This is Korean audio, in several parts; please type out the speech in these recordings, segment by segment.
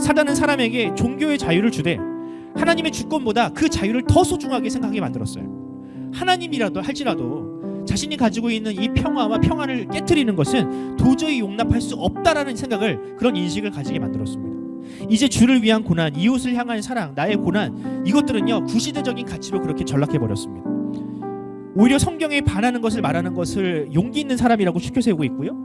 사단은 사람에게 종교의 자유를 주되 하나님의 주권보다 그 자유를 더 소중하게 생각하게 만들었어요. 하나님이라도 할지라도 자신이 가지고 있는 이 평화와 평안을 깨트리는 것은 도저히 용납할 수 없다라는 생각을, 그런 인식을 가지게 만들었습니다. 이제 주를 위한 고난, 이웃을 향한 사랑, 나의 고난, 이것들은요 구시대적인 가치로 그렇게 전락해버렸습니다. 오히려 성경에 반하는 것을 말하는 것을 용기 있는 사람이라고 추켜세우고 있고요,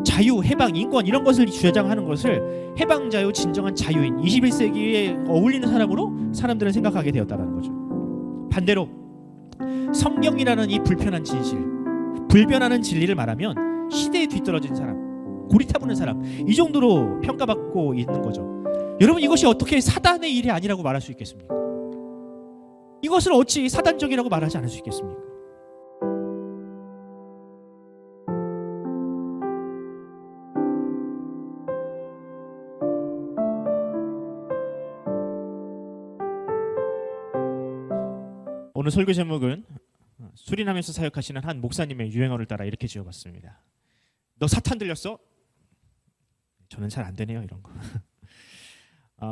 자유, 해방, 인권 이런 것을 주장하는 것을 해방자요 진정한 자유인 21세기에 어울리는 사람으로 사람들은 생각하게 되었다는 거죠. 반대로 성경이라는 이 불편한 진실, 불변하는 진리를 말하면 시대에 뒤떨어진 사람, 고리타분한 사람, 이 정도로 평가받고 있는 거죠. 여러분, 이것이 어떻게 사단의 일이 아니라고 말할 수 있겠습니까? 이것을 어찌 사단적이라고 말하지 않을 수 있겠습니까? 오늘 설교 제목은 수리남에서 사역하시는 한 목사님의 유행어를 따라 이렇게 지어봤습니다. 너 사탄 들렸어? 저는 잘 안 되네요, 이런 거.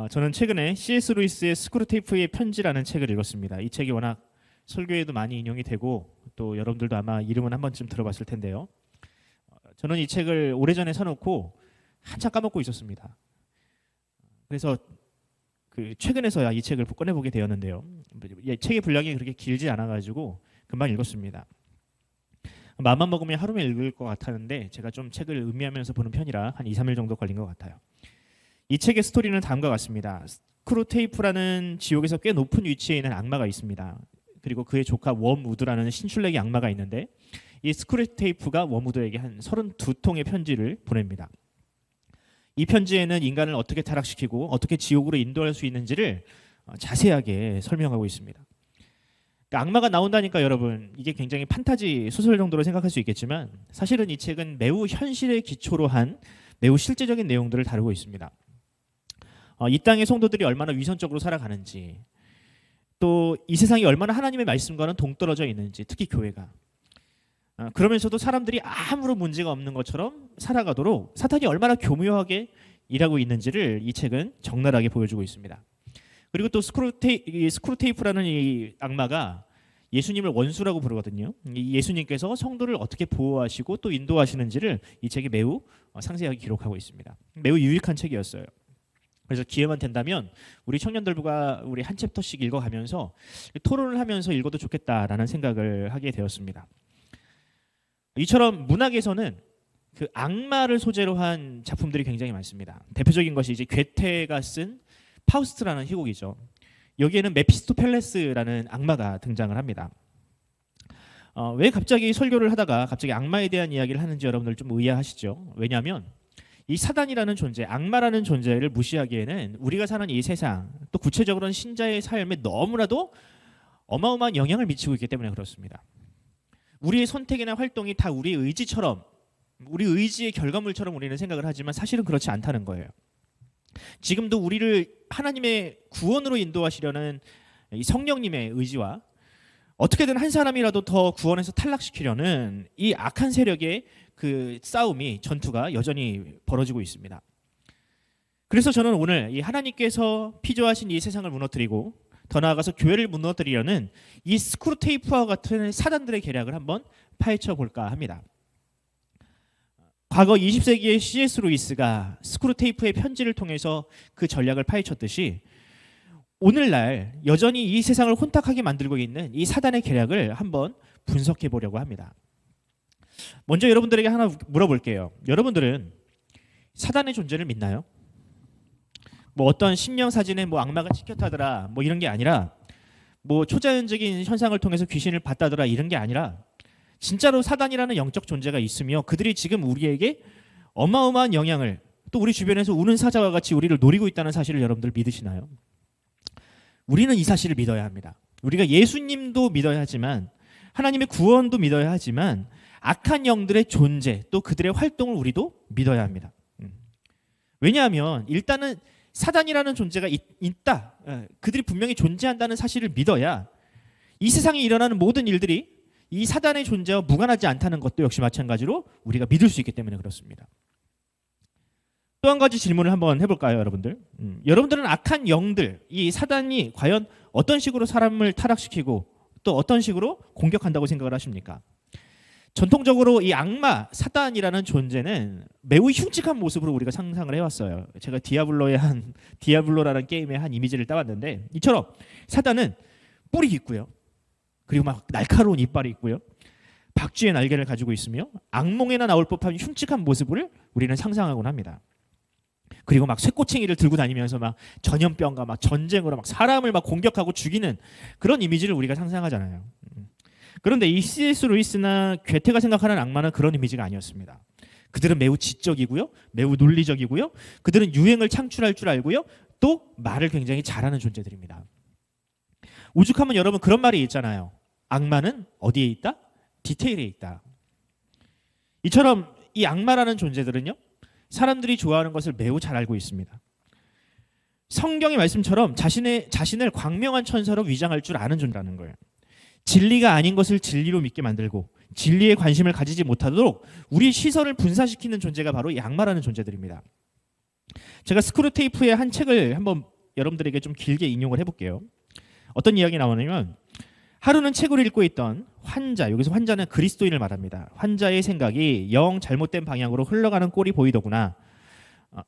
저는 최근에 C.S. 루이스의 스크루테이프의 편지라는 책을 읽었습니다. 이 책이 워낙 설교에도 많이 인용이 되고 또 여러분들도 아마 이름은 한 번쯤 들어봤을 텐데요. 저는 이 책을 오래전에 사놓고 한참 까먹고 있었습니다. 그래서 최근에서야 이 책을 꺼내보게 되었는데요. 책의 분량이 그렇게 길지 않아가지고 금방 읽었습니다. 마음만 먹으면 하루면 읽을 것 같았는데 제가 좀 책을 음미하면서 보는 편이라 한 2-3일 정도 걸린 것 같아요. 이 책의 스토리는 다음과 같습니다. 스크루테이프라는 지옥에서 꽤 높은 위치에 있는 악마가 있습니다. 그리고 그의 조카 웜우드라는 신출내기 악마가 있는데, 이 스크루테이프가 웜우드에게 한 32통의 편지를 보냅니다. 이 편지에는 인간을 어떻게 타락시키고 어떻게 지옥으로 인도할 수 있는지를 자세하게 설명하고 있습니다. 그러니까 악마가 나온다니까 여러분, 이게 굉장히 판타지 소설 정도로 생각할 수 있겠지만 사실은 이 책은 매우 현실에 기초로 한 매우 실제적인 내용들을 다루고 있습니다. 이 땅의 성도들이 얼마나 위선적으로 살아가는지, 또 이 세상이 얼마나 하나님의 말씀과는 동떨어져 있는지, 특히 교회가 그러면서도 사람들이 아무런 문제가 없는 것처럼 살아가도록 사탄이 얼마나 교묘하게 일하고 있는지를 이 책은 적나라하게 보여주고 있습니다. 그리고 또 스크루테이프라는 이 악마가 예수님을 원수라고 부르거든요. 이 예수님께서 성도를 어떻게 보호하시고 또 인도하시는지를 이 책이 매우 상세하게 기록하고 있습니다. 매우 유익한 책이었어요. 그래서 기회만 된다면 우리 청년들과 우리 한 챕터씩 읽어가면서 토론을 하면서 읽어도 좋겠다라는 생각을 하게 되었습니다. 이처럼 문학에서는 그 악마를 소재로 한 작품들이 굉장히 많습니다. 대표적인 것이 이제 괴테가 쓴 파우스트라는 희곡이죠. 여기에는 메피스토펠레스라는 악마가 등장을 합니다. 왜 갑자기 설교를 하다가 갑자기 악마에 대한 이야기를 하는지 여러분들 좀 의아하시죠? 왜냐하면 이 사단이라는 존재, 악마라는 존재를 무시하기에는 우리가 사는 이 세상, 또 구체적으로는 신자의 삶에 너무나도 어마어마한 영향을 미치고 있기 때문에 그렇습니다. 우리의 선택이나 활동이 다 우리의 의지처럼, 우리 의지의 결과물처럼 우리는 생각을 하지만 사실은 그렇지 않다는 거예요. 지금도 우리를 하나님의 구원으로 인도하시려는 이 성령님의 의지와 어떻게든 한 사람이라도 더 구원해서 탈락시키려는 이 악한 세력의 그 싸움이, 전투가 여전히 벌어지고 있습니다. 그래서 저는 오늘 이 하나님께서 피조하신 이 세상을 무너뜨리고 더 나아가서 교회를 무너뜨리려는 이 스크루테이프와 같은 사단들의 계략을 한번 파헤쳐 볼까 합니다. 과거 20세기의 C.S. 루이스가 스크루테이프의 편지를 통해서 그 전략을 파헤쳤듯이 오늘날 여전히 이 세상을 혼탁하게 만들고 있는 이 사단의 계략을 한번 분석해 보려고 합니다. 먼저 여러분들에게 하나 물어볼게요. 여러분들은 사단의 존재를 믿나요? 뭐 어떤 신명 사진에 뭐 악마가 찍혔다더라 뭐 이런 게 아니라, 뭐 초자연적인 현상을 통해서 귀신을 봤다더라 이런 게 아니라, 진짜로 사단이라는 영적 존재가 있으며 그들이 지금 우리에게 어마어마한 영향을, 또 우리 주변에서 우는 사자와 같이 우리를 노리고 있다는 사실을 여러분들 믿으시나요? 우리는 이 사실을 믿어야 합니다. 우리가 예수님도 믿어야 하지만, 하나님의 구원도 믿어야 하지만, 악한 영들의 존재, 또 그들의 활동을 우리도 믿어야 합니다. 왜냐하면 일단은 사단이라는 존재가 있다, 그들이 분명히 존재한다는 사실을 믿어야 이 세상에 일어나는 모든 일들이 이 사단의 존재와 무관하지 않다는 것도 역시 마찬가지로 우리가 믿을 수 있기 때문에 그렇습니다. 또 한 가지 질문을 한번 해볼까요, 여러분들? 여러분들은 악한 영들, 이 사단이 과연 어떤 식으로 사람을 타락시키고 또 어떤 식으로 공격한다고 생각을 하십니까? 전통적으로 이 악마, 사단이라는 존재는 매우 흉측한 모습으로 우리가 상상을 해왔어요. 제가 디아블로라는 게임의 한 이미지를 따왔는데, 이처럼 사단은 뿔이 있고요, 그리고 막 날카로운 이빨이 있고요, 박쥐의 날개를 가지고 있으며 악몽에나 나올 법한 흉측한 모습을 우리는 상상하곤 합니다. 그리고 막 쇠꼬챙이를 들고 다니면서 막 전염병과 막 전쟁으로 막 사람을 막 공격하고 죽이는 그런 이미지를 우리가 상상하잖아요. 그런데 이 C.S. 루이스나 괴테가 생각하는 악마는 그런 이미지가 아니었습니다. 그들은 매우 지적이고요, 매우 논리적이고요, 그들은 유행을 창출할 줄 알고요, 또 말을 굉장히 잘하는 존재들입니다. 오죽하면 여러분 그런 말이 있잖아요. 악마는 어디에 있다? 디테일에 있다. 이처럼 이 악마라는 존재들은요, 사람들이 좋아하는 것을 매우 잘 알고 있습니다. 성경의 말씀처럼 자신을 광명한 천사로 위장할 줄 아는 존재라는 거예요. 진리가 아닌 것을 진리로 믿게 만들고 진리에 관심을 가지지 못하도록 우리 시선을 분산시키는 존재가 바로 이 악마라는 존재들입니다. 제가 스크루테이프의 한 책을 한번 여러분들에게 좀 길게 인용을 해볼게요. 어떤 이야기 나오냐면, 하루는 책을 읽고 있던 환자, 여기서 환자는 그리스도인을 말합니다. 환자의 생각이 영 잘못된 방향으로 흘러가는 꼴이 보이더구나.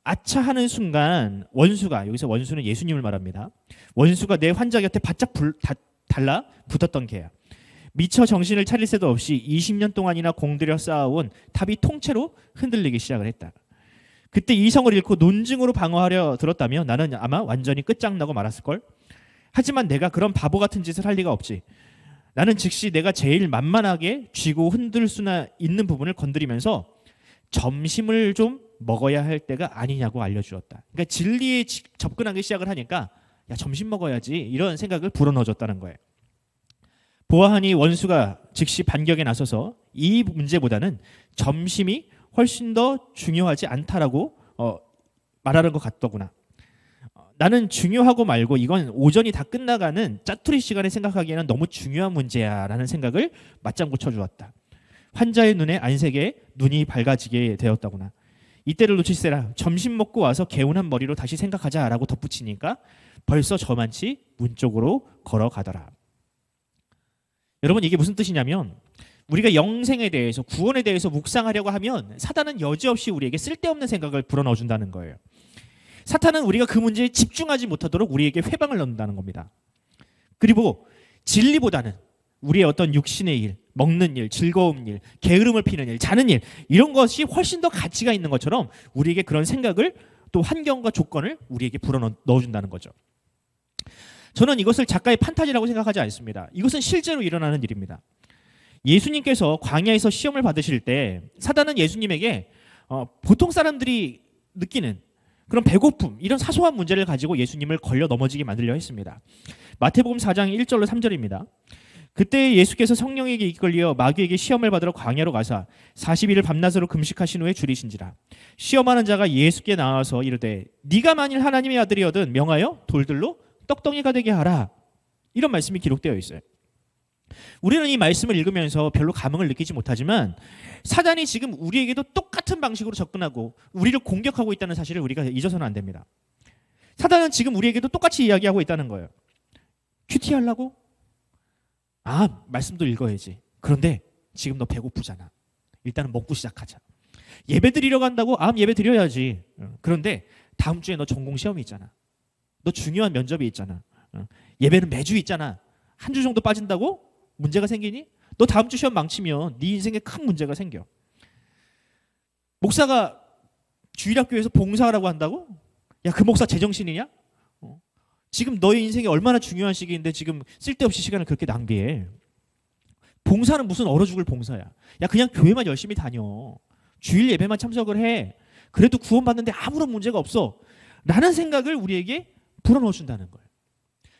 아차 하는 순간 원수가, 여기서 원수는 예수님을 말합니다. 원수가 내 환자 곁에 바짝 달라 붙었던 개야. 미처 정신을 차릴 새도 없이 20년 동안이나 공들여 쌓아온 탑이 통째로 흔들리기 시작을 했다. 그때 이성을 잃고 논증으로 방어하려 들었다면 나는 아마 완전히 끝장나고 말았을걸. 하지만 내가 그런 바보 같은 짓을 할 리가 없지. 나는 즉시 내가 제일 만만하게 쥐고 흔들 수나 있는 부분을 건드리면서 점심을 좀 먹어야 할 때가 아니냐고 알려주었다. 그러니까 진리에 접근하기 시작을 하니까 야, 점심 먹어야지, 이런 생각을 불어넣어줬다는 거예요. 보아하니 원수가 즉시 반격에 나서서 이 문제보다는 점심이 훨씬 더 중요하지 않다라고 말하는 것 같더구나. 나는 중요하고 말고 이건 오전이 다 끝나가는 짜투리 시간에 생각하기에는 너무 중요한 문제야 라는 생각을 맞장구 쳐주었다. 환자의 눈에 안색에 눈이 밝아지게 되었다구나. 이때를 놓치세라. 점심 먹고 와서 개운한 머리로 다시 생각하자라고 덧붙이니까 벌써 저만치 문 쪽으로 걸어가더라. 여러분, 이게 무슨 뜻이냐면, 우리가 영생에 대해서, 구원에 대해서 묵상하려고 하면 사단은 여지없이 우리에게 쓸데없는 생각을 불어넣어준다는 거예요. 사탄은 우리가 그 문제에 집중하지 못하도록 우리에게 회방을 넣는다는 겁니다. 그리고 진리보다는 우리의 어떤 육신의 일, 먹는 일, 즐거운 일, 게으름을 피는 일, 자는 일, 이런 것이 훨씬 더 가치가 있는 것처럼 우리에게 그런 생각을, 또 환경과 조건을 우리에게 불어넣어준다는 거죠. 저는 이것을 작가의 판타지라고 생각하지 않습니다. 이것은 실제로 일어나는 일입니다. 예수님께서 광야에서 시험을 받으실 때 사단은 예수님에게 보통 사람들이 느끼는 그런 배고픔, 이런 사소한 문제를 가지고 예수님을 걸려 넘어지게 만들려 했습니다. 마태복음 4장 1절로 3절입니다. 그때 예수께서 성령에게 이끌려 마귀에게 시험을 받으러 광야로 가사 40일을 밤낮으로 금식하신 후에 줄이신지라. 시험하는 자가 예수께 나와서 이르되 네가 만일 하나님의 아들이거든 명하여 돌들로 떡덩이가 되게 하라. 이런 말씀이 기록되어 있어요. 우리는 이 말씀을 읽으면서 별로 감흥을 느끼지 못하지만 사단이 지금 우리에게도 똑같은 방식으로 접근하고 우리를 공격하고 있다는 사실을 우리가 잊어서는 안 됩니다. 사단은 지금 우리에게도 똑같이 이야기하고 있다는 거예요. 큐티하려고? 말씀도 읽어야지. 그런데 지금 너 배고프잖아. 일단은 먹고 시작하자. 예배 드리려고 한다고? 예배 드려야지. 그런데 다음 주에 너 전공 시험이 있잖아. 너 중요한 면접이 있잖아. 예배는 매주 있잖아. 한 주 정도 빠진다고 문제가 생기니? 너 다음 주 시험 망치면 네 인생에 큰 문제가 생겨. 목사가 주일학교에서 봉사하라고 한다고? 야, 그 목사 제정신이냐? 지금 너의 인생이 얼마나 중요한 시기인데 지금 쓸데없이 시간을 그렇게 낭비해. 봉사는 무슨 얼어 죽을 봉사야. 야, 그냥 교회만 열심히 다녀. 주일 예배만 참석을 해. 그래도 구원받는데 아무런 문제가 없어. 라는 생각을 우리에게 불어넣어 준다는 거예요.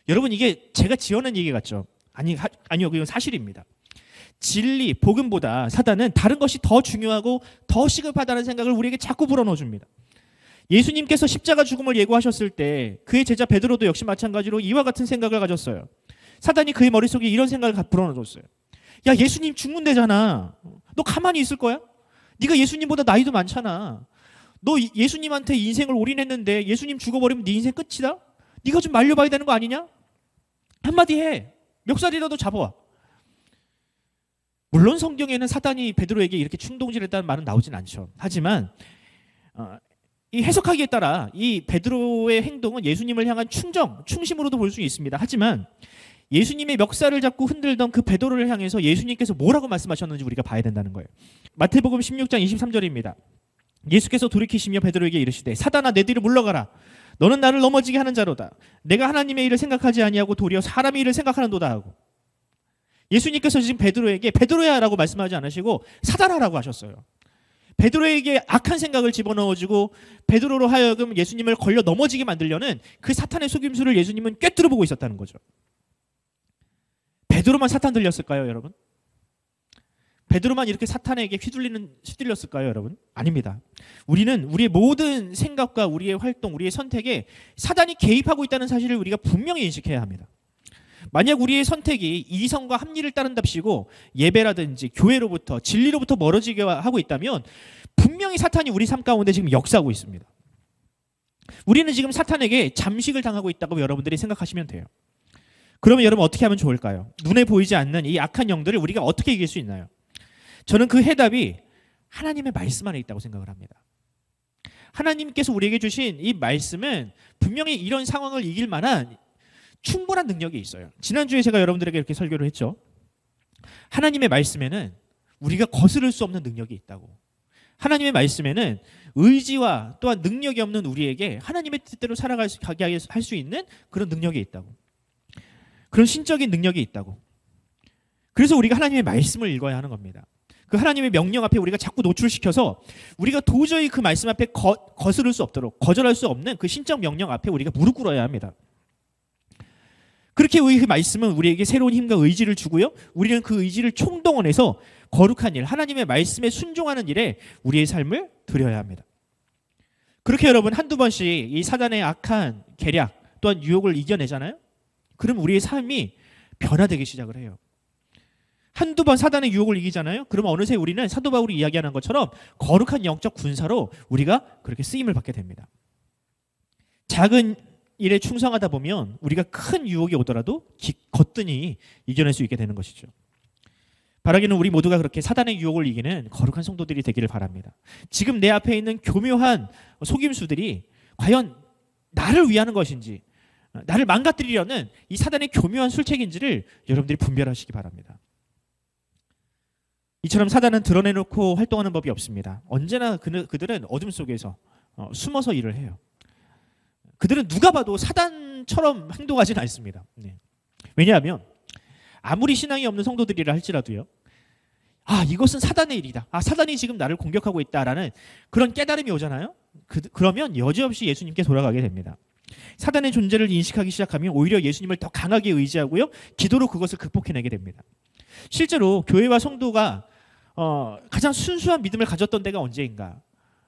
여러분, 이게 제가 지어낸 얘기 같죠? 아니요, 이건 사실입니다. 진리, 복음보다 사단은 다른 것이 더 중요하고 더 시급하다는 생각을 우리에게 자꾸 불어넣어 줍니다. 예수님께서 십자가 죽음을 예고하셨을 때 그의 제자 베드로도 역시 마찬가지로 이와 같은 생각을 가졌어요. 사단이 그의 머릿속에 이런 생각을 불어넣어 줬어요. 야, 예수님 죽는다잖아. 너 가만히 있을 거야? 네가 예수님보다 나이도 많잖아. 너 예수님한테 인생을 올인했는데 예수님 죽어버리면 네 인생 끝이다? 네가 좀 말려봐야 되는 거 아니냐? 한마디 해. 멱살이라도 잡아와. 물론 성경에는 사단이 베드로에게 이렇게 충동질했다는 말은 나오진 않죠. 하지만 이 해석하기에 따라 이 베드로의 행동은 예수님을 향한 충심으로도 볼 수 있습니다. 하지만 예수님의 멱살을 잡고 흔들던 그 베드로를 향해서 예수님께서 뭐라고 말씀하셨는지 우리가 봐야 된다는 거예요. 마태복음 16장 23절입니다. 예수께서 돌이키시며 베드로에게 이르시되 사단아 내 뒤로 물러가라. 너는 나를 넘어지게 하는 자로다. 내가 하나님의 일을 생각하지 아니하고 도리어 사람의 일을 생각하는도다 하고. 예수님께서 지금 베드로에게 베드로야 라고 말씀하지 않으시고 사단아라고 하셨어요. 베드로에게 악한 생각을 집어넣어주고 베드로로 하여금 예수님을 걸려 넘어지게 만들려는 그 사탄의 속임수를 예수님은 꿰뚫어 보고 있었다는 거죠. 베드로만 사탄 들렸을까요, 여러분? 베드로만 이렇게 사탄에게 휘둘렸을까요, 여러분? 아닙니다. 우리는 우리의 모든 생각과 우리의 활동, 우리의 선택에 사단이 개입하고 있다는 사실을 우리가 분명히 인식해야 합니다. 만약 우리의 선택이 이성과 합리를 따른답시고 예배라든지 교회로부터 진리로부터 멀어지게 하고 있다면 분명히 사탄이 우리 삶 가운데 지금 역사하고 있습니다. 우리는 지금 사탄에게 잠식을 당하고 있다고 여러분들이 생각하시면 돼요. 그러면 여러분 어떻게 하면 좋을까요? 눈에 보이지 않는 이 악한 영들을 우리가 어떻게 이길 수 있나요? 저는 그 해답이 하나님의 말씀 안에 있다고 생각을 합니다. 하나님께서 우리에게 주신 이 말씀은 분명히 이런 상황을 이길 만한 충분한 능력이 있어요. 지난주에 제가 여러분들에게 이렇게 설교를 했죠. 하나님의 말씀에는 우리가 거스를 수 없는 능력이 있다고. 하나님의 말씀에는 의지와 또한 능력이 없는 우리에게 하나님의 뜻대로 살아가게 할 수 있는 그런 능력이 있다고. 그런 신적인 능력이 있다고. 그래서 우리가 하나님의 말씀을 읽어야 하는 겁니다. 그 하나님의 명령 앞에 우리가 자꾸 노출시켜서 우리가 도저히 그 말씀 앞에 거스를 수 없도록 거절할 수 없는 그 신적 명령 앞에 우리가 무릎 꿇어야 합니다. 그렇게 그 말씀은 우리에게 새로운 힘과 의지를 주고요. 우리는 그 의지를 총동원해서 거룩한 일, 하나님의 말씀에 순종하는 일에 우리의 삶을 드려야 합니다. 그렇게 여러분 한두 번씩 이 사단의 악한 계략 또한 유혹을 이겨내잖아요. 그럼 우리의 삶이 변화되기 시작을 해요. 한두 번 사단의 유혹을 이기잖아요. 그러면 어느새 우리는 사도 바울이 이야기하는 것처럼 거룩한 영적 군사로 우리가 그렇게 쓰임을 받게 됩니다. 작은 일에 충성하다 보면 우리가 큰 유혹이 오더라도 거뜬히 이겨낼 수 있게 되는 것이죠. 바라기는 우리 모두가 그렇게 사단의 유혹을 이기는 거룩한 성도들이 되기를 바랍니다. 지금 내 앞에 있는 교묘한 속임수들이 과연 나를 위하는 것인지 나를 망가뜨리려는 이 사단의 교묘한 술책인지를 여러분들이 분별하시기 바랍니다. 이처럼 사단은 드러내놓고 활동하는 법이 없습니다. 언제나 그들은 어둠 속에서 숨어서 일을 해요. 그들은 누가 봐도 사단처럼 행동하지는 않습니다. 왜냐하면 아무리 신앙이 없는 성도들이라 할지라도요. 이것은 사단의 일이다. 사단이 지금 나를 공격하고 있다라는 그런 깨달음이 오잖아요. 그러면 여지없이 예수님께 돌아가게 됩니다. 사단의 존재를 인식하기 시작하면 오히려 예수님을 더 강하게 의지하고요. 기도로 그것을 극복해내게 됩니다. 실제로 교회와 성도가 가장 순수한 믿음을 가졌던 때가 언제인가?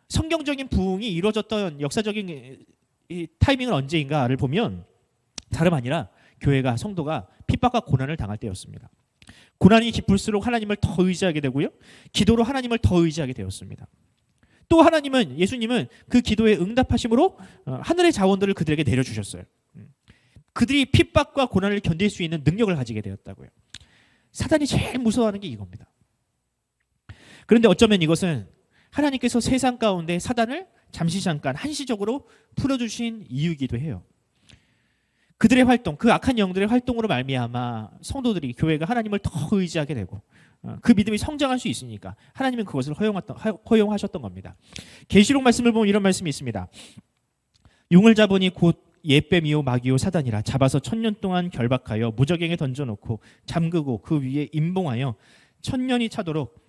성경적인 부흥이 이루어졌던 역사적인 이 타이밍은 언제인가를 보면 다름 아니라 교회가 성도가 핍박과 고난을 당할 때였습니다. 고난이 깊을수록 하나님을 더 의지하게 되고요. 기도로 하나님을 더 의지하게 되었습니다. 또 예수님은 그 기도에 응답하심으로 하늘의 자원들을 그들에게 내려주셨어요. 그들이 핍박과 고난을 견딜 수 있는 능력을 가지게 되었다고요. 사단이 제일 무서워하는 게 이겁니다. 그런데 어쩌면 이것은 하나님께서 세상 가운데 사단을 잠시 잠깐 한시적으로 풀어주신 이유이기도 해요. 그들의 활동, 그 악한 영들의 활동으로 말미암아 성도들이 교회가 하나님을 더 의지하게 되고 그 믿음이 성장할 수 있으니까 하나님은 그것을 허용하셨던 겁니다. 계시록 말씀을 보면 이런 말씀이 있습니다. 용을 잡으니 곧 옛뱀이요 마귀요 사단이라 잡아서 1000년 동안 결박하여 무저갱에 던져놓고 잠그고 그 위에 임봉하여 1000년이 차도록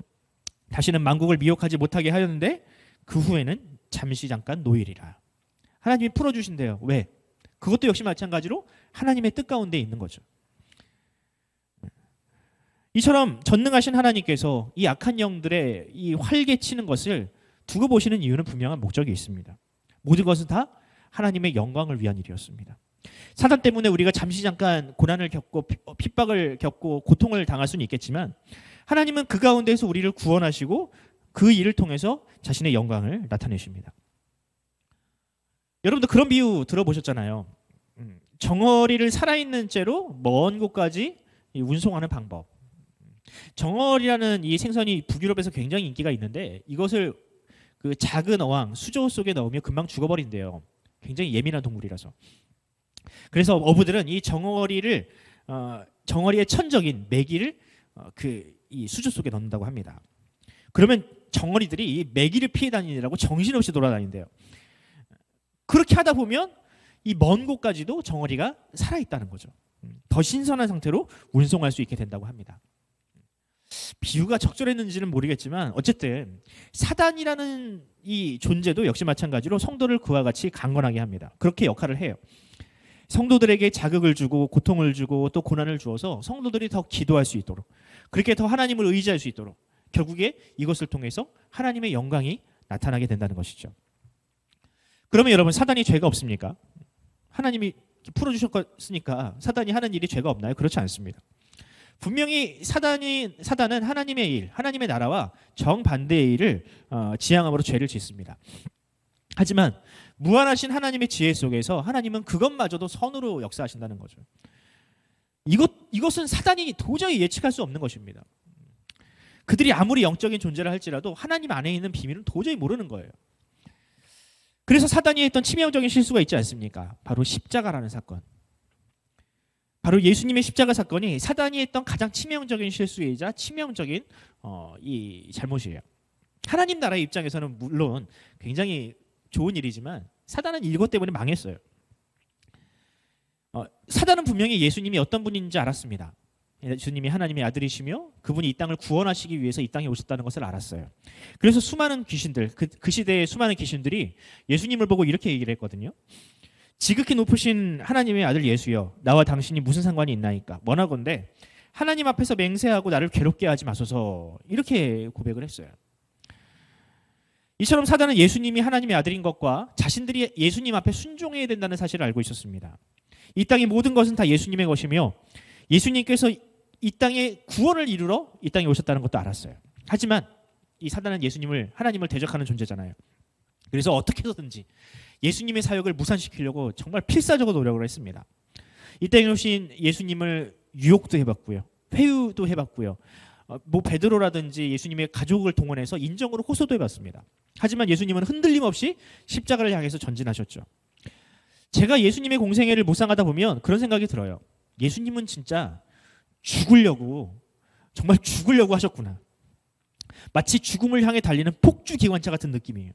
다시는 만국을 미혹하지 못하게 하였는데 그 후에는 잠시 잠깐 노일이라. 하나님이 풀어주신대요. 왜? 그것도 역시 마찬가지로 하나님의 뜻 가운데 있는 거죠. 이처럼 전능하신 하나님께서 이 악한 영들의 이 활개치는 것을 두고 보시는 이유는 분명한 목적이 있습니다. 모든 것은 다 하나님의 영광을 위한 일이었습니다. 사단 때문에 우리가 잠시 잠깐 고난을 겪고 핍박을 겪고 고통을 당할 수는 있겠지만 하나님은 그 가운데서 우리를 구원하시고 그 일을 통해서 자신의 영광을 나타내십니다. 여러분도 그런 비유 들어보셨잖아요. 정어리를 살아있는 채로 먼 곳까지 운송하는 방법. 정어리라는 이 생선이 북유럽에서 굉장히 인기가 있는데 이것을 그 작은 어항, 수조 속에 넣으면 금방 죽어버린대요. 굉장히 예민한 동물이라서. 그래서 어부들은 이 정어리를 정어리의 천적인 메기를 이 수조 속에 넣는다고 합니다. 그러면 정어리들이 이 메기를 피해 다니느라고 정신없이 돌아다닌대요. 그렇게 하다 보면 이 먼 곳까지도 정어리가 살아있다는 거죠. 더 신선한 상태로 운송할 수 있게 된다고 합니다. 비유가 적절했는지는 모르겠지만 어쨌든 사단이라는 이 존재도 역시 마찬가지로 성도를 그와 같이 강건하게 합니다. 그렇게 역할을 해요. 성도들에게 자극을 주고 고통을 주고 또 고난을 주어서 성도들이 더 기도할 수 있도록, 그렇게 더 하나님을 의지할 수 있도록, 결국에 이것을 통해서 하나님의 영광이 나타나게 된다는 것이죠. 그러면 여러분, 사단이 죄가 없습니까? 하나님이 풀어주셨으니까 사단이 하는 일이 죄가 없나요? 그렇지 않습니다. 분명히 사단은 하나님의 일, 하나님의 나라와 정반대의 일을 지향함으로 죄를 짓습니다. 하지만 무한하신 하나님의 지혜 속에서 하나님은 그것마저도 선으로 역사하신다는 거죠. 이것은 사단이 도저히 예측할 수 없는 것입니다. 그들이 아무리 영적인 존재를 할지라도 하나님 안에 있는 비밀은 도저히 모르는 거예요. 그래서 사단이 했던 치명적인 실수가 있지 않습니까? 바로 십자가라는 사건. 바로 예수님의 십자가 사건이 사단이 했던 가장 치명적인 실수이자 치명적인 이 잘못이에요. 하나님 나라의 입장에서는 물론 굉장히 좋은 일이지만 사단은 이것 때문에 망했어요. 사단은 분명히 예수님이 어떤 분인지 알았습니다. 예수님이 하나님의 아들이시며 그분이 이 땅을 구원하시기 위해서 이 땅에 오셨다는 것을 알았어요. 그래서 수많은 귀신들, 그 시대의 수많은 귀신들이 예수님을 보고 이렇게 얘기를 했거든요. 지극히 높으신 하나님의 아들 예수여, 나와 당신이 무슨 상관이 있나이까? 원하건대 하나님 앞에서 맹세하고 나를 괴롭게 하지 마소서. 이렇게 고백을 했어요. 이처럼 사단은 예수님이 하나님의 아들인 것과 자신들이 예수님 앞에 순종해야 된다는 사실을 알고 있었습니다. 이 땅의 모든 것은 다 예수님의 것이며 예수님께서 이 땅에 구원을 이루러 이 땅에 오셨다는 것도 알았어요. 하지만 이 사단은 하나님을 대적하는 존재잖아요. 그래서 어떻게 해서든지 예수님의 사역을 무산시키려고 정말 필사적으로 노력을 했습니다. 이 땅에 오신 예수님을 유혹도 해봤고요, 회유도 해봤고요, 베드로라든지 예수님의 가족을 동원해서 인정으로 호소도 해봤습니다. 하지만 예수님은 흔들림 없이 십자가를 향해서 전진하셨죠. 제가 예수님의 공생애를 묵상하다 보면 그런 생각이 들어요. 예수님은 진짜 정말 죽으려고 하셨구나. 마치 죽음을 향해 달리는 폭주기관차 같은 느낌이에요.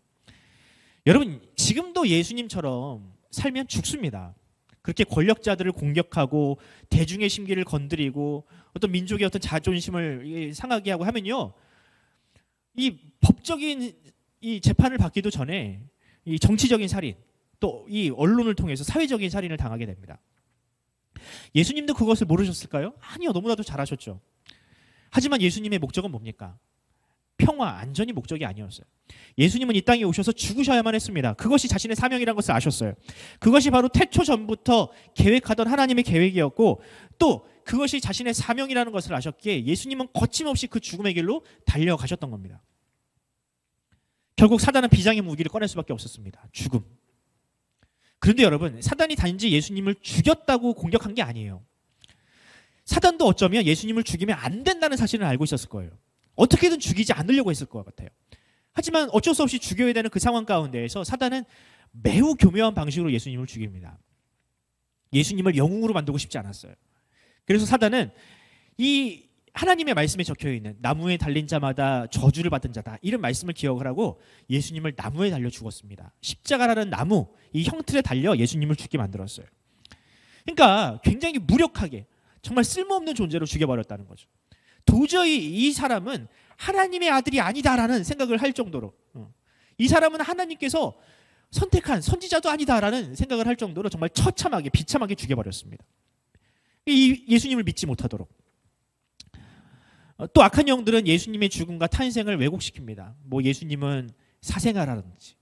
여러분, 지금도 예수님처럼 살면 죽습니다. 그렇게 권력자들을 공격하고 대중의 심기를 건드리고 어떤 민족의 어떤 자존심을 상하게 하고 하면요, 이 법적인 이 재판을 받기도 전에 이 정치적인 살인, 또 이 언론을 통해서 사회적인 살인을 당하게 됩니다. 예수님도 그것을 모르셨을까요? 아니요, 너무나도 잘하셨죠. 하지만 예수님의 목적은 뭡니까? 평화, 안전이 목적이 아니었어요. 예수님은 이 땅에 오셔서 죽으셔야만 했습니다. 그것이 자신의 사명이라는 것을 아셨어요. 그것이 바로 태초 전부터 계획하던 하나님의 계획이었고, 또 그것이 자신의 사명이라는 것을 아셨기에 예수님은 거침없이 그 죽음의 길로 달려가셨던 겁니다. 결국 사단은 비장의 무기를 꺼낼 수밖에 없었습니다. 죽음. 그런데 여러분, 사단이 단지 예수님을 죽였다고 공격한 게 아니에요. 사단도 어쩌면 예수님을 죽이면 안 된다는 사실을 알고 있었을 거예요. 어떻게든 죽이지 않으려고 했을 것 같아요. 하지만 어쩔 수 없이 죽여야 되는 그 상황 가운데에서 사단은 매우 교묘한 방식으로 예수님을 죽입니다. 예수님을 영웅으로 만들고 싶지 않았어요. 그래서 사단은 이 하나님의 말씀에 적혀있는 나무에 달린 자마다 저주를 받은 자다, 이런 말씀을 기억을 하고 예수님을 나무에 달려 죽었습니다. 십자가라는 나무, 이 형틀에 달려 예수님을 죽게 만들었어요. 그러니까 굉장히 무력하게 정말 쓸모없는 존재로 죽여버렸다는 거죠. 도저히 이 사람은 하나님의 아들이 아니다라는 생각을 할 정도로, 이 사람은 하나님께서 선택한 선지자도 아니다라는 생각을 할 정도로 정말 처참하게 비참하게 죽여버렸습니다. 이 예수님을 믿지 못하도록. 또 악한 영들은 예수님의 죽음과 탄생을 왜곡시킵니다. 예수님은 사생아라든지,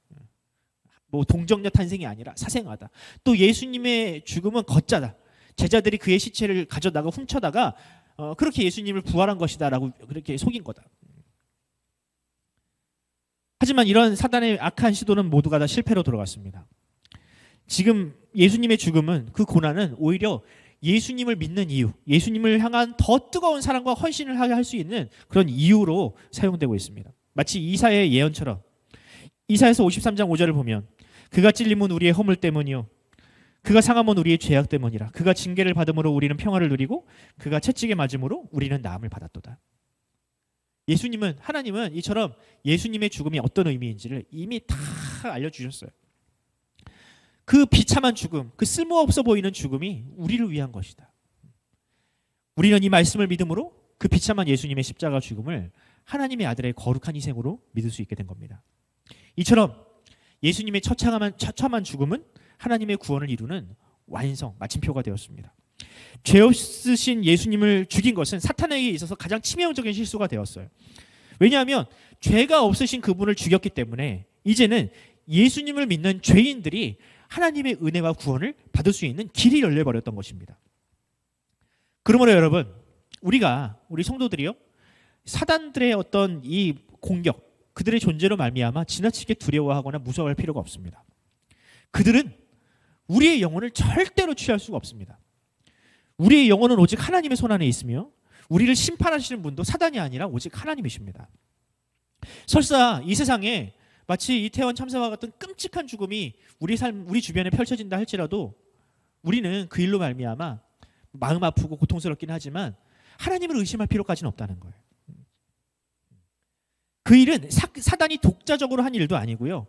동정녀 탄생이 아니라 사생아다. 또 예수님의 죽음은 거짜다. 제자들이 그의 시체를 가져다가 훔쳐다가 그렇게 예수님을 부활한 것이다라고 그렇게 속인 거다. 하지만 이런 사단의 악한 시도는 모두가 다 실패로 돌아갔습니다. 지금 예수님의 죽음은, 그 고난은 오히려 예수님을 믿는 이유, 예수님을 향한 더 뜨거운 사랑과 헌신을 하게 할 수 있는 그런 이유로 사용되고 있습니다. 마치 이사야의 예언처럼 이사야서 53장 5절을 보면 그가 찔림은 우리의 허물 때문이요 그가 상함은 우리의 죄악 때문이라. 그가 징계를 받음으로 우리는 평화를 누리고 그가 채찍에 맞음으로 우리는 나음을 받았도다. 예수님은, 하나님은 이처럼 예수님의 죽음이 어떤 의미인지를 이미 다 알려주셨어요. 그 비참한 죽음, 그 쓸모없어 보이는 죽음이 우리를 위한 것이다. 우리는 이 말씀을 믿음으로 그 비참한 예수님의 십자가 죽음을 하나님의 아들의 거룩한 희생으로 믿을 수 있게 된 겁니다. 이처럼 예수님의 처참한 죽음은 하나님의 구원을 이루는 완성, 마침표가 되었습니다. 죄 없으신 예수님을 죽인 것은 사탄에게 있어서 가장 치명적인 실수가 되었어요. 왜냐하면 죄가 없으신 그분을 죽였기 때문에 이제는 예수님을 믿는 죄인들이 하나님의 은혜와 구원을 받을 수 있는 길이 열려버렸던 것입니다. 그러므로 여러분, 우리 성도들이요, 사단들의 어떤 이 공격, 그들의 존재로 말미암아 지나치게 두려워하거나 무서워할 필요가 없습니다. 그들은 우리의 영혼을 절대로 취할 수가 없습니다. 우리의 영혼은 오직 하나님의 손 안에 있으며 우리를 심판하시는 분도 사단이 아니라 오직 하나님이십니다. 설사 이 세상에 마치 이태원 참사와 같은 끔찍한 죽음이 우리 주변에 펼쳐진다 할지라도 우리는 그 일로 말미암아 마음 아프고 고통스럽긴 하지만 하나님을 의심할 필요까지는 없다는 거예요. 그 일은 사단이 독자적으로 한 일도 아니고요.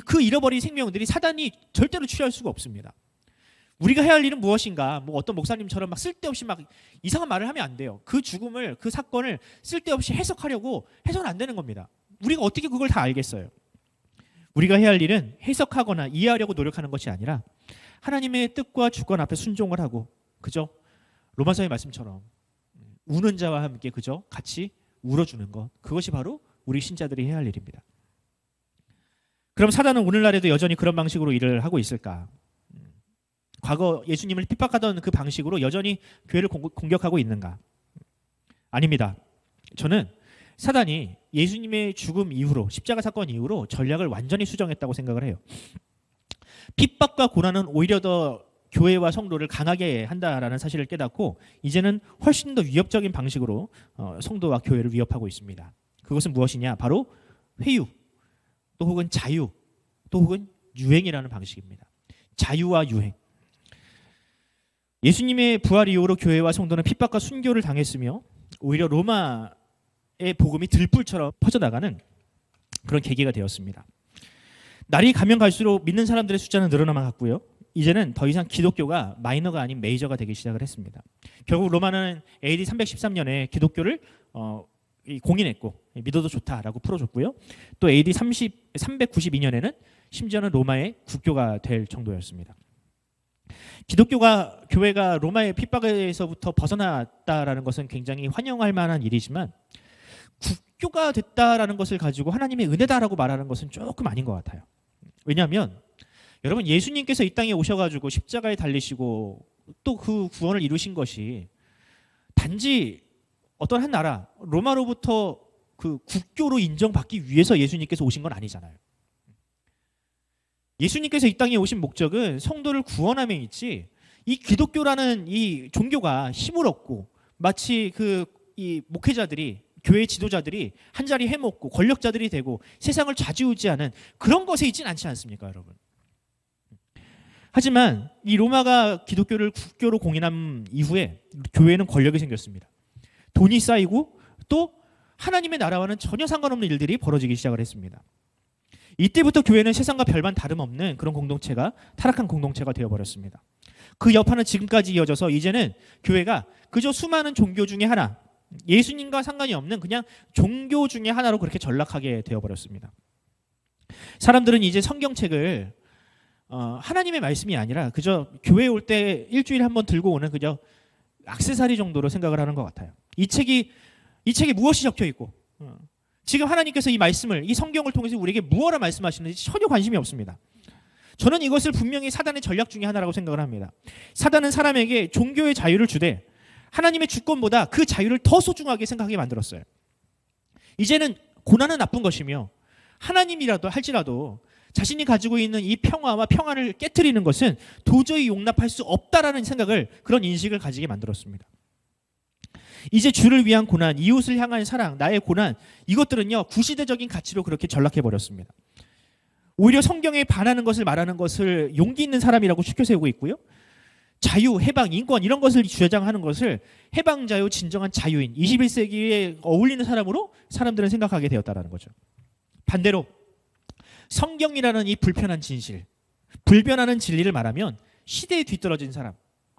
그 잃어버린 생명들이 사단이 절대로 취할 수가 없습니다. 우리가 해야 할 일은 무엇인가? 뭐 어떤 목사님처럼 막 쓸데없이 막 이상한 말을 하면 안 돼요. 그 죽음을, 그 사건을 쓸데없이 해석하려고 해서는 안 되는 겁니다. 우리가 어떻게 그걸 다 알겠어요? 우리가 해야 할 일은 해석하거나 이해하려고 노력하는 것이 아니라 하나님의 뜻과 주권 앞에 순종을 하고, 그죠? 로마서의 말씀처럼 우는 자와 함께 그죠? 같이 울어주는 것, 그것이 바로 우리 신자들이 해야 할 일입니다. 그럼 사단은 오늘날에도 여전히 그런 방식으로 일을 하고 있을까? 과거 예수님을 핍박하던 그 방식으로 여전히 교회를 공격하고 있는가? 아닙니다. 저는 사단이 예수님의 죽음 이후로, 십자가 사건 이후로 전략을 완전히 수정했다고 생각을 해요. 핍박과 고난은 오히려 더 교회와 성도를 강하게 한다라는 사실을 깨닫고 이제는 훨씬 더 위협적인 방식으로 성도와 교회를 위협하고 있습니다. 그것은 무엇이냐? 바로 회유, 또 혹은 자유, 또 혹은 유행이라는 방식입니다. 자유와 유행. 예수님의 부활 이후로 교회와 성도는 핍박과 순교를 당했으며 오히려 로마의 복음이 들불처럼 퍼져나가는 그런 계기가 되었습니다. 날이 가면 갈수록 믿는 사람들의 숫자는 늘어나만 갔고요. 이제는 더 이상 기독교가 마이너가 아닌 메이저가 되기 시작을 했습니다. 결국 로마는 AD 313년에 기독교를 공인했고 믿어도 좋다라고 풀어줬고요. 또 AD 392년에는 심지어는 로마의 국교가 될 정도였습니다. 교회가 로마의 핍박에서부터 벗어났다라는 것은 굉장히 환영할 만한 일이지만 국교가 됐다라는 것을 가지고 하나님의 은혜다라고 말하는 것은 조금 아닌 것 같아요. 왜냐하면 여러분, 예수님께서 이 땅에 오셔가지고 십자가에 달리시고 또 그 구원을 이루신 것이 단지 어떤 한 나라 로마로부터 그 국교로 인정받기 위해서 예수님께서 오신 건 아니잖아요. 예수님께서 이 땅에 오신 목적은 성도를 구원함에 있지, 이 기독교라는 이 종교가 힘을 얻고 마치 이 목회자들이, 교회 지도자들이 한 자리 해먹고 권력자들이 되고 세상을 좌지우지하는 그런 것에 있진 않지 않습니까, 여러분? 하지만 이 로마가 기독교를 국교로 공인한 이후에 교회는 권력이 생겼습니다. 돈이 쌓이고 또 하나님의 나라와는 전혀 상관없는 일들이 벌어지기 시작을 했습니다. 이때부터 교회는 세상과 별반 다름없는 그런 공동체가, 타락한 공동체가 되어버렸습니다. 그 여파는 지금까지 이어져서 이제는 교회가 그저 수많은 종교 중에 하나, 예수님과 상관이 없는 그냥 종교 중에 하나로 그렇게 전락하게 되어버렸습니다. 사람들은 이제 성경책을 하나님의 말씀이 아니라 그저 교회에 올 때 일주일에 한 번 들고 오는 그저 액세서리 정도로 생각을 하는 것 같아요. 이 책에 무엇이 적혀 있고 지금 하나님께서 이 말씀을, 이 성경을 통해서 우리에게 무엇을 말씀하시는지 전혀 관심이 없습니다. 저는 이것을 분명히 사단의 전략 중에 하나라고 생각을 합니다. 사단은 사람에게 종교의 자유를 주되 하나님의 주권보다 그 자유를 더 소중하게 생각하게 만들었어요. 이제는 고난은 나쁜 것이며 하나님이라도 할지라도 자신이 가지고 있는 이 평화와 평안을 깨트리는 것은 도저히 용납할 수 없다라는 생각을, 그런 인식을 가지게 만들었습니다. 이제 주를 위한 고난, 이웃을 향한 사랑, 나의 고난, 이것들은요 구시대적인 가치로 그렇게 전락해버렸습니다. 오히려 성경에 반하는 것을 말하는 것을 용기 있는 사람이라고 추켜 세우고 있고요, 자유, 해방, 인권 이런 것을 주장하는 것을 해방자요, 진정한 자유인, 21세기에 어울리는 사람으로 사람들은 생각하게 되었다는 거죠. 반대로 성경이라는 이 불편한 진실, 불변하는 진리를 말하면 시대에 뒤떨어진 사람,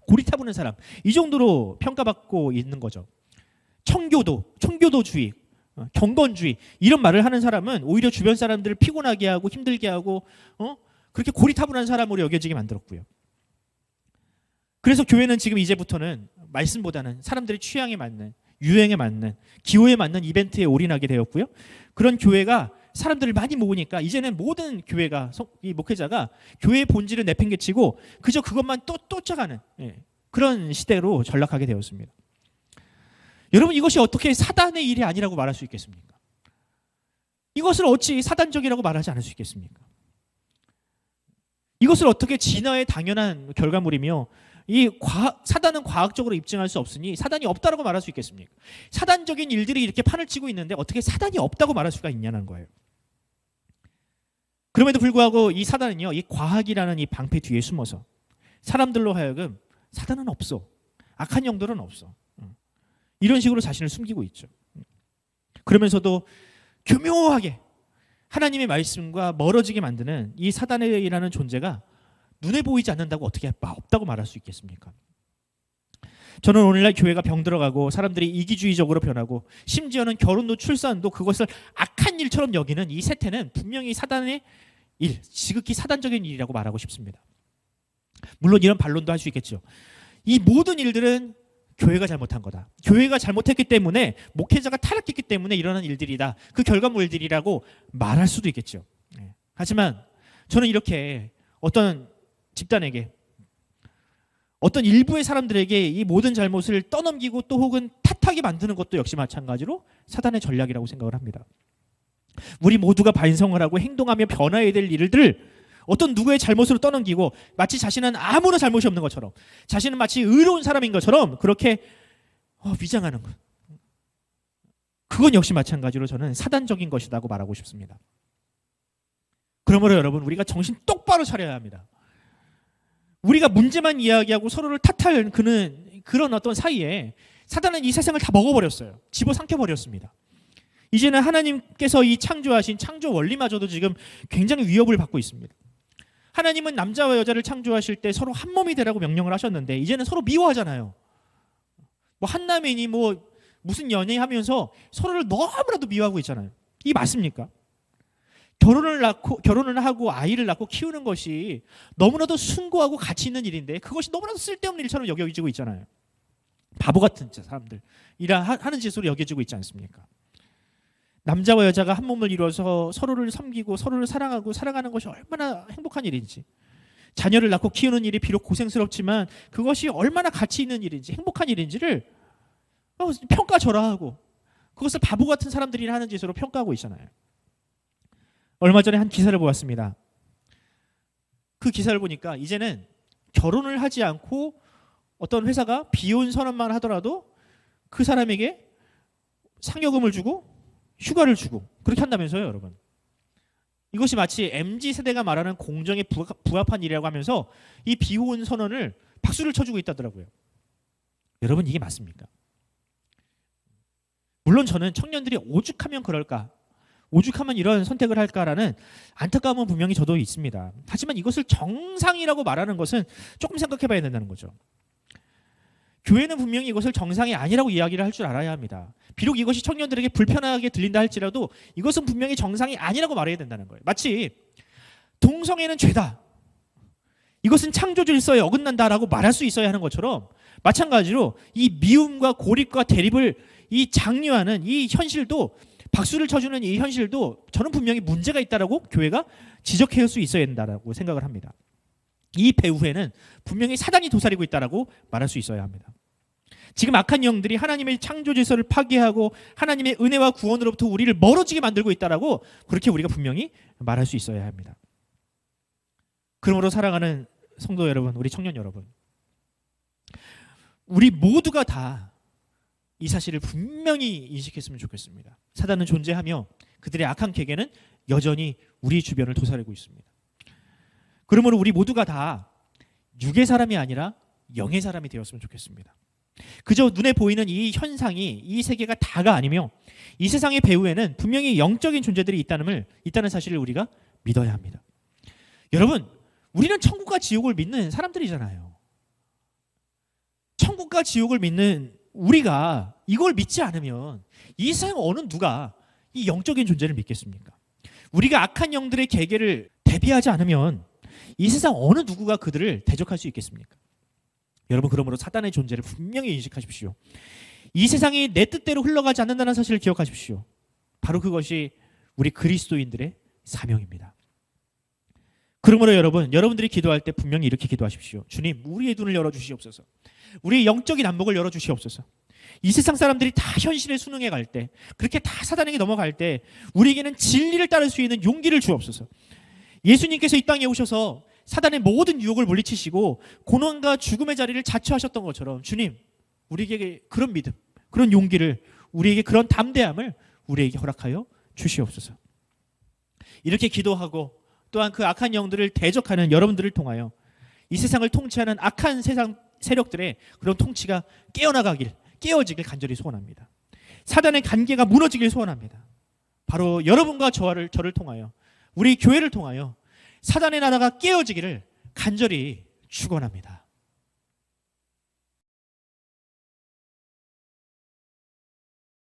고리타분한 사람, 이 정도로 평가받고 있는 거죠. 청교도주의, 경건주의 이런 말을 하는 사람은 오히려 주변 사람들을 피곤하게 하고 힘들게 하고 그렇게 고리타분한 사람으로 여겨지게 만들었고요. 그래서 교회는 지금 이제부터는 말씀보다는 사람들의 취향에 맞는, 유행에 맞는, 기호에 맞는 이벤트에 올인하게 되었고요. 그런 교회가 사람들을 많이 모으니까 이제는 모든 교회가, 이 목회자가 교회의 본질을 내팽개치고 그저 그것만 또 쫓아가는 그런 시대로 전락하게 되었습니다. 여러분, 이것이 어떻게 사단의 일이 아니라고 말할 수 있겠습니까? 이것을 어찌 사단적이라고 말하지 않을 수 있겠습니까? 이것을 어떻게 진화의 당연한 결과물이며 사단은 과학적으로 입증할 수 없으니 사단이 없다라고 말할 수 있겠습니까? 사단적인 일들이 이렇게 판을 치고 있는데 어떻게 사단이 없다고 말할 수가 있냐는 거예요. 그럼에도 불구하고 이 사단은요, 이 과학이라는 이 방패 뒤에 숨어서 사람들로 하여금 사단은 없어, 악한 영들은 없어, 이런 식으로 자신을 숨기고 있죠. 그러면서도 교묘하게 하나님의 말씀과 멀어지게 만드는 이 사단이라는 존재가 눈에 보이지 않는다고 어떻게 없다고 말할 수 있겠습니까? 저는 오늘날 교회가 병들어가고 사람들이 이기주의적으로 변하고 심지어는 결혼도 출산도 그것을 악한 일처럼 여기는 이 세태는 분명히 사단의 일, 지극히 사단적인 일이라고 말하고 싶습니다. 물론 이런 반론도 할 수 있겠죠. 이 모든 일들은 교회가 잘못한 거다, 교회가 잘못했기 때문에, 목회자가 타락했기 때문에 일어난 일들이다, 그 결과물들이라고 말할 수도 있겠죠. 하지만 저는 이렇게 어떤 집단에게, 어떤 일부의 사람들에게 이 모든 잘못을 떠넘기고 또 혹은 탓하게 만드는 것도 역시 마찬가지로 사단의 전략이라고 생각을 합니다. 우리 모두가 반성을 하고 행동하며 변화해야 될 일들을 어떤 누구의 잘못으로 떠넘기고 마치 자신은 아무런 잘못이 없는 것처럼, 자신은 마치 의로운 사람인 것처럼 그렇게 위장하는 것, 그건 역시 마찬가지로 저는 사단적인 것이라고 말하고 싶습니다. 그러므로 여러분, 우리가 정신 똑바로 차려야 합니다. 우리가 문제만 이야기하고 서로를 탓할 그런 어떤 사이에 사단은 이 세상을 다 먹어버렸어요. 집어삼켜버렸습니다. 이제는 하나님께서 이 창조하신 창조 원리마저도 지금 굉장히 위협을 받고 있습니다. 하나님은 남자와 여자를 창조하실 때 서로 한 몸이 되라고 명령을 하셨는데 이제는 서로 미워하잖아요. 뭐 한남이니 뭐 무슨 연애하면서 서로를 너무나도 미워하고 있잖아요. 이게 맞습니까? 결혼을 하고 아이를 낳고 키우는 것이 너무나도 숭고하고 가치 있는 일인데 그것이 너무나도 쓸데없는 일처럼 여겨지고 있잖아요. 바보 같은 사람들 하는 짓으로 여겨지고 있지 않습니까? 남자와 여자가 한 몸을 이루어서 서로를 섬기고 서로를 사랑하고 사랑하는 것이 얼마나 행복한 일인지, 자녀를 낳고 키우는 일이 비록 고생스럽지만 그것이 얼마나 가치 있는 일인지, 행복한 일인지를 평가절하하고 그것을 바보 같은 사람들이 하는 짓으로 평가하고 있잖아요. 얼마 전에 한 기사를 보았습니다. 그 기사를 보니까 이제는 결혼을 하지 않고 어떤 회사가 비혼 선언만 하더라도 그 사람에게 상여금을 주고 휴가를 주고 그렇게 한다면서요, 여러분. 이것이 마치 MZ세대가 말하는 공정에 부합한 일이라고 하면서 이 비혼 선언을 박수를 쳐주고 있다더라고요. 여러분, 이게 맞습니까? 물론 저는 청년들이 오죽하면 그럴까, 오죽하면 이런 선택을 할까라는 안타까움은 분명히 저도 있습니다. 하지만 이것을 정상이라고 말하는 것은 조금 생각해 봐야 된다는 거죠. 교회는 분명히 이것을 정상이 아니라고 이야기를 할 줄 알아야 합니다. 비록 이것이 청년들에게 불편하게 들린다 할지라도 이것은 분명히 정상이 아니라고 말해야 된다는 거예요. 마치 동성애는 죄다, 이것은 창조 질서에 어긋난다라고 말할 수 있어야 하는 것처럼 마찬가지로 이 미움과 고립과 대립을 이 장려하는 이 현실도, 박수를 쳐주는 이 현실도 저는 분명히 문제가 있다라고 교회가 지적해올 수 있어야 된다라고 생각을 합니다. 이 배후에는 분명히 사단이 도사리고 있다라고 말할 수 있어야 합니다. 지금 악한 영들이 하나님의 창조 질서를 파괴하고 하나님의 은혜와 구원으로부터 우리를 멀어지게 만들고 있다라고 그렇게 우리가 분명히 말할 수 있어야 합니다. 그러므로 사랑하는 성도 여러분, 우리 청년 여러분, 우리 모두가 다 이 사실을 분명히 인식했으면 좋겠습니다. 사단은 존재하며 그들의 악한 계계는 여전히 우리 주변을 도사리고 있습니다. 그러므로 우리 모두가 다 육의 사람이 아니라 영의 사람이 되었으면 좋겠습니다. 그저 눈에 보이는 이 현상이 이 세계가 다가 아니며 이 세상의 배후에는 분명히 영적인 존재들이 있다는 사실을 우리가 믿어야 합니다. 여러분, 우리는 천국과 지옥을 믿는 사람들이잖아요. 천국과 지옥을 믿는 우리가 이걸 믿지 않으면 이 세상 어느 누가 이 영적인 존재를 믿겠습니까? 우리가 악한 영들의 계계를 대비하지 않으면 이 세상 어느 누구가 그들을 대적할 수 있겠습니까? 여러분, 그러므로 사단의 존재를 분명히 인식하십시오. 이 세상이 내 뜻대로 흘러가지 않는다는 사실을 기억하십시오. 바로 그것이 우리 그리스도인들의 사명입니다. 그러므로 여러분들이 기도할 때 분명히 이렇게 기도하십시오. 주님, 우리의 눈을 열어주시옵소서. 우리의 영적인 안목을 열어주시옵소서. 이 세상 사람들이 다 현실에 순응해 갈 때, 그렇게 다 사단에게 넘어갈 때 우리에게는 진리를 따를 수 있는 용기를 주옵소서. 예수님께서 이 땅에 오셔서 사단의 모든 유혹을 물리치시고 고난과 죽음의 자리를 자처하셨던 것처럼 주님, 우리에게 그런 믿음, 그런 용기를, 우리에게 그런 담대함을 우리에게 허락하여 주시옵소서. 이렇게 기도하고 또한 그 악한 영들을 대적하는 여러분들을 통하여 이 세상을 통치하는 악한 세상 세력들의 그런 통치가 깨어지길 간절히 소원합니다. 사단의 관계가 무너지길 소원합니다. 바로 여러분과 저를 통하여, 우리 교회를 통하여 사단의 나라가 깨어지기를 간절히 축원합니다.